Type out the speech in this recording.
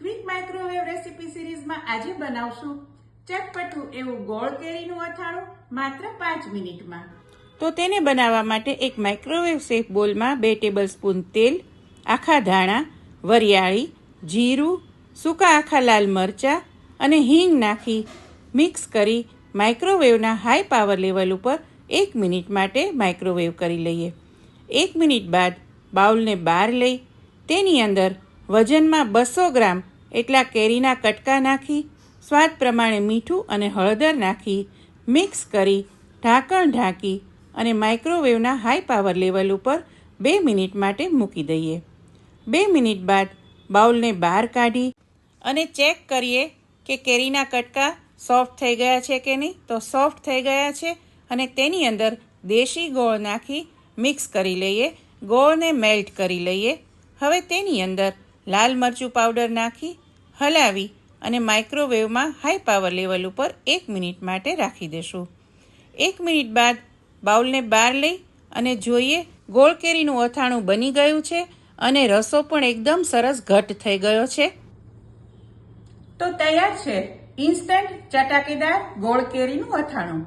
Quick microwave recipe સિરીઝમાં આજે બનાવશું ચટપટું એવું ગોળ કેરીનું અથાણું માત્ર 5 મિનિટમાં। તો તેને બનાવવા માટે એક માઇક્રોવેવ સેફ બોલમાં 2 ટેબલસ્પૂન તેલ, આખા ધાણા, વરિયાળી, જીરું, સૂકા આખા લાલ મરચાં અને હિંગ નાખી મિક્સ કરી માઇક્રોવેવના હાઈ પાવર લેવલ ઉપર 1 મિનિટ માટે માઇક્રોવેવ કરી લઈએ। 1 મિનિટ બાદ બાઉલને બહાર લઈ તેની અંદર વજનમાં 200 ગ્રામ એટલા કેરીના કટકા નાખી સ્વાદ પ્રમાણે મીઠું અને હળદર નાખી મિક્સ કરી ઢાંકણ ઢાંકી અને માઇક્રોવેવના હાઈ પાવર લેવલ ઉપર 2 મિનિટ માટે મૂકી દઈએ। 2 મિનિટ બાદ બાઉલને બહાર કાઢી અને ચેક કરીએ કે કેરીના કટકા સોફ્ટ થઈ ગયા છે કે નહીં। તો સોફ્ટ થઈ ગયા છે અને તેની અંદર દેશી ગોળ નાખી મિક્સ કરી લઈએ, ગોળને મેલ્ટ કરી લઈએ। હવે તેની અંદર લાલ મરચું પાવડર નાખી હલાવી અને માઇક્રોવેવમાં હાઈ પાવર લેવલ ઉપર 1 મિનિટ માટે રાખી દેશું। 1 મિનિટ બાદ બાઉલને બહાર લઈ અને જોઈએ ગોળ કેરીનું અથાણું બની ગયું છે અને રસો પણ એકદમ સરસ ઘટ થઈ ગયો છે। તો તૈયાર છે ઇન્સ્ટન્ટ ચટાકેદાર ગોળ કેરીનું અથાણું।